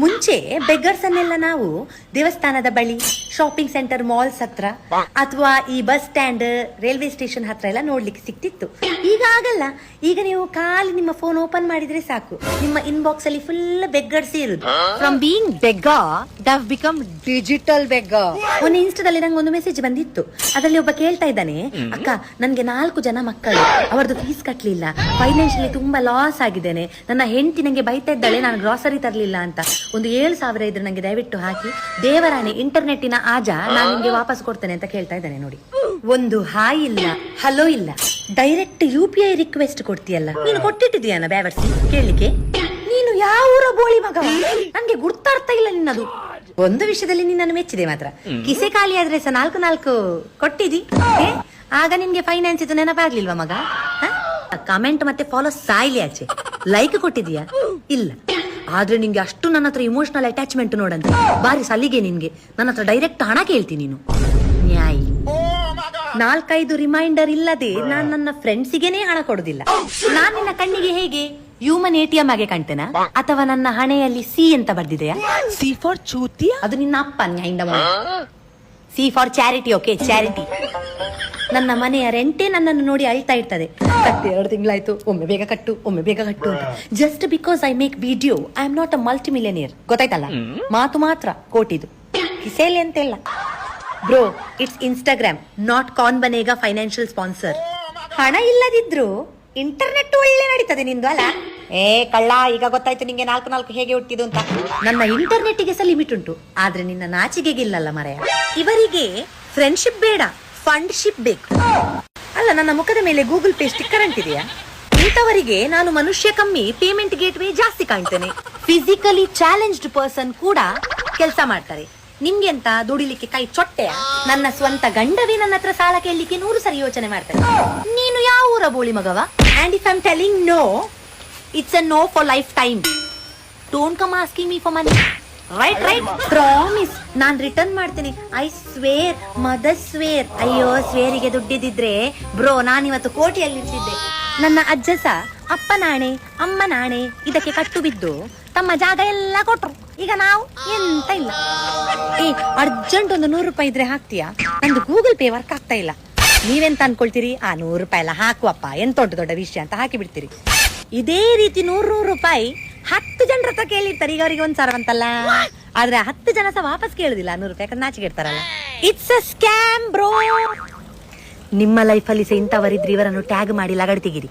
ಮುಂಚೆ ಬೆಗ್ಗರ್ಸ್ ಅನ್ನೆಲ್ಲ ನಾವು ದೇವಸ್ಥಾನದ ಬಳಿ, ಶಾಪಿಂಗ್ ಸೆಂಟರ್, ಮಾಲ್ಸ್ ಹತ್ರ ಅಥವಾ ಈ ಬಸ್ ಸ್ಟ್ಯಾಂಡ್, ರೈಲ್ವೆ ಸ್ಟೇಷನ್ ಹತ್ರ ಎಲ್ಲ ನೋಡ್ಲಿಕ್ಕೆ ಸಿಕ್ತಿತ್ತು. ಈಗ ಆಗಲ್ಲ. ಈಗ ನೀವು ಖಾಲಿ ನಿಮ್ಮ ಫೋನ್ ಓಪನ್ ಮಾಡಿದ್ರೆ ಸಾಕು, ನಿಮ್ಮ ಇನ್ಬಾಕ್ಸ್ ಅಲ್ಲಿ ಫುಲ್ ಬೆಗ್ಗರ್ಸ್ ಇರುದು. From being beggar they have become digital beggar. ಒಂದು ಇನ್ಸ್ಟಾದಲ್ಲಿ ನಂಗೆ ಒಂದು ಮೆಸೇಜ್ ಬಂದಿತ್ತು. ಅದರಲ್ಲಿ ಒಬ್ಬ ಕೇಳ್ತಾ ಇದ್ದಾನೆ, ಅಕ್ಕ ನನ್ಗೆ 4 ಜನ ಮಕ್ಕಳು, ಅವರದ್ದು ಫೀಸ್ ಕಟ್ಲಿಲ್ಲ, ಫೈನಾನ್ಷಿಯಲಿ ತುಂಬಾ ಲಾಸ್ ಆಗಿದ್ದೇನೆ, ನನ್ನ ಹೆಂಡತಿ ನಂಗೆ ಬೈತಾ ಇದ್ದಾಳೆ ನಾನು ಗ್ರಾಸರಿ ತರ್ಲಿಲ್ಲ ಅಂತ, ಒಂದು 7,000 ಇದ್ರೆ ನಂಗೆ ದಯವಿಟ್ಟು ಹಾಕಿ, ದೇವರಾಣೆ ಇಂಟರ್ನೆಟ್ಟಿನ ಆಜ ನಾನು ನಿಮ್ಗೆ ವಾಪಸ್ ಕೊಡ್ತೇನೆ ಅಂತ ಕೇಳ್ತಾ ಇದ್ದಾನೆ. ನೋಡಿ, ಒಂದು ಹಾಯ್ ಇಲ್ಲ, ಹಲೋ ಇಲ್ಲ, ಡೈರೆಕ್ಟ್ UPI ರಿಕ್ವೆಸ್ಟ್ ಕೊಡ್ತೀಯಲ್ಲ, ನೀನು ಕೊಟ್ಟಿಟ್ಟಿದ್ಯಾನ ಬ್ಯಾವರ್ಸಿ ಕೇಳಲಿಕ್ಕೆ? ನೀನು ಯಾವ ಊರ ಬೋಳಿ ಮಗ, ನನ್ಗೆ ಗುರ್ತಾರ್ಥ ಇಲ್ಲ ನಿನ್ನದು. ಒಂದು ವಿಷಯದಲ್ಲಿ ನಿನ್ನನ್ನು ಮೆಚ್ಚಿದೆ ಮಾತ್ರ, ಕಿಸೆ ಖಾಲಿ ಆದ್ರೆ ಸಹ 4 ಕೊಟ್ಟಿದಿ. ಆಗ ನಿಮ್ಗೆ ಫೈನಾನ್ಸ್ ಇದು ನೆನಪಾಗ್ಲಿಲ್ವಾ ಮಗ? ಕಮೆಂಟ್ ಮತ್ತೆ ಫಾಲೋ ಸಾಯ್ಲಿ ಆಚೆ. ಲೈಕ್ ಕೊಟ್ಟಿದೀಯಾ? ಇಲ್ಲ. ಆದ್ರೆ ನಿಂಗೆ ಅಷ್ಟು ನನ್ನ ಹತ್ರ ಇಮೋಷನಲ್ ಅಟ್ಯಾಚ್ಮೆಂಟ್ ನೋಡಂತೆ, ಬಾರಿ ಸಲಿಗೆ ನಿನ್ಗೆ. ನನ್ನ ಹತ್ರ ಡೈರೆಕ್ಟ್ ಹಣ ಕೇಳ್ತೀನಿ ನೀನು. ನ್ಯಾಯಿ. 4-5 ರಿಮೈಂಡರ್ ಇಲ್ಲದೆ ನಾನ್ ನನ್ನ ಫ್ರೆಂಡ್ಸಿಗೆನೇ ಹಣ ಕೊಡುದಿಲ್ಲ. ನಾನ್ ನಿನ್ನ ಕಣ್ಣಿಗೆ ಹೇಗೆ ಹ್ಯೂಮನ್ ATM ಆಗಿ ಕಾಣ್ತೇನಾ, ಅಥವಾ ನನ್ನ ಹಣೆಯಲ್ಲಿ C ಅಂತ ಬರ್ದಿದೆಯಾ? C for ಚೂತಿಯ? ಅದು ನಿನ್ನ ಅಪ್ಪ ನ್ಯಾಯಿಂದ. C for charity. Okay, charity. ನನ್ನ ಮನೆಯ ರೆಂಟೇ ನನ್ನನ್ನು ನೋಡಿ ಅಳ್ತಾ ಇರ್ತದೆ, ಕಟ್ಟಿ 2 ತಿಂಗಳಾಯ್ತು, ಒಮ್ಮೆ ಬೇಗ ಕಟ್ಟು, ಒಮ್ಮೆ ಬೇಗ ಕಟ್ಟು ಅಂತ. Just because I make video, I am not a multi millionaire. ಗೊತ್ತಾಯ್ತಲ್ಲ? ಮಾತು ಮಾತ್ರ ಕೋಟಿದು, ಕಿಸೇಲಿ ಅಂತೆಲ್ಲ. ಬ್ರೋ, ಇಟ್ಸ್ ಇನ್ಸ್ಟಾಗ್ರಾಮ್, ನಾಟ್ ಕಾನ್ ಬನೇಗ ಫೈನಾನ್ಷಿಯಲ್ ಸ್ಪಾನ್ಸರ್. ಹಣ ಇಲ್ಲದಿದ್ರು ಇಂಟರ್ನೆಟ್ ಒಳ್ಳೆ ನಡೀತದೆ ನಿಂದು ಅಲ್ಲ? ಕಳ್ಳ, ಈಗ ಗೊತ್ತಾಯ್ತು ನಿಂಗೆ 4 ಹೇಗೆ ಹುಟ್ಟಿದು ಅಂತ. ನನ್ನ ಇಂಟರ್ನೆಟ್ಗೆ ಸಹ ಲಿಮಿಟ್ ಉಂಟು, ಆದ್ರೆ ನಿನ್ನ ನಾಚಿಕೆಗಿಲ್ಲಲ್ಲ ಮರೆಯ. ಇವರಿಗೆ ಫ್ರೆಂಡ್ಶಿಪ್ ಬೇಡ, ಫಂಡ್ಶಿಪ್ ಬೇಕು. ಅಲ್ಲ, ನನ್ನ ಮುಖದ ಮೇಲೆ ಗೂಗಲ್ ಪೇ ಸ್ಟಿಕ್ಕರ್ ಅಂಟಿದೆಯಾ? ಇಂಥವರಿಗೆ ನಾನು ಮನುಷ್ಯ ಕಮ್ಮಿ, ಪೇಮೆಂಟ್ ಗೇಟ್ವೇ ಜಾಸ್ತಿ ಕಾಣ್ತೇನೆ. ಫಿಸಿಕಲಿ ಚಾಲೆಂಜ್ಡ್ ಪರ್ಸನ್ ಕೂಡ ಕೆಲಸ ಮಾಡ್ತಾರೆ. ನಿಮ್ಗೆ ಅಂತ ದುಡಿಲಿಕ್ಕೆ ಕೈ ಚೊಟ್ಟೆಯ? ನನ್ನ ಸ್ವಂತ ಗಂಡವೇ ನನ್ನ ಹತ್ರ ಸಾಲ ಕೇಳಲಿಕ್ಕೆ 100 ಸರಿ ಯೋಚನೆ ಮಾಡ್ತಾರೆ. ನೀನು ಯಾವ ಊರ ಬೋಳಿ ಮಗವ? And if I am telling no, it's a no for lifetime. Don't come asking me for money. Right? Promise, ನಾನ್ ರಿಟರ್ನ್ ಮಾಡ್ತೀನಿ. I swear, mother swear. ಅಯ್ಯೋ, ಸ್ವೇರಿಗೆ ದುಡ್ಡಿದ್ರೆ ಬ್ರೋ ನಾನಿವತ್ತು ಕೋಟಿಯಲ್ಲಿರ್ತಿದ್ದೆ. ನನ್ನ ಅಜ್ಜ ಸಹ ಅಪ್ಪ ನಾಣೆ, ಅಮ್ಮ ನಾಣೆ ಇದಕ್ಕೆ ಕಟ್ಟು ಬಿದ್ದು ತಮ್ಮ ಜಾಗ ಎಲ್ಲ ಕೊಟ್ರು. ಈಗ ನಾವು ಎಂತ ಇಲ್ಲ. ಅರ್ಜೆಂಟ್ ಒಂದು 100 ರೂಪಾಯಿ ಇದ್ರೆ ಹಾಕ್ತೀಯಾ? ನಂದು ಗೂಗಲ್ ಪೇ ವರ್ಕ್ ಆಗ್ತಾ ಇಲ್ಲ. ನೀವೆಂತ ಅನ್ಕೊಳ್ತೀರಿ? 100 ರೂಪಾಯಿ ಎಲ್ಲ ಹಾಕುವಪ್ಪ, ಎಂತ ದೊಡ್ಡ ವಿಷಯ ಅಂತ ಹಾಕಿ ಬಿಡ್ತೀರಿ. ಇದೇ ರೀತಿ 100 ರೂಪಾಯಿ 10 ಜನರ ಹತ್ರ ಕೇಳಿರ್ತಾರೆ. ಈಗ ಅವರಿಗೆ 1,000 ಅಂತಲ್ಲ, ಆದ್ರೆ 10 ಜನ ಸಹ ವಾಪಸ್ ಕೇಳುದಿಲ್ಲ 100 ರೂಪಾಯಿ, ಯಾಕಂದ್ರೆ ನಾಚಿಕೆ ಇಡ್ತಾರಲ್ಲ. It's a scam bro. ನಿಮ್ಮ ಲೈಫಲ್ಲಿ ಸಹ ಇಂಥವರಿದ್ರೆ ಇವರನ್ನು ಟ್ಯಾಗ್ ಮಾಡಿ ಲಗಡ್ ತೆಗಿರಿ.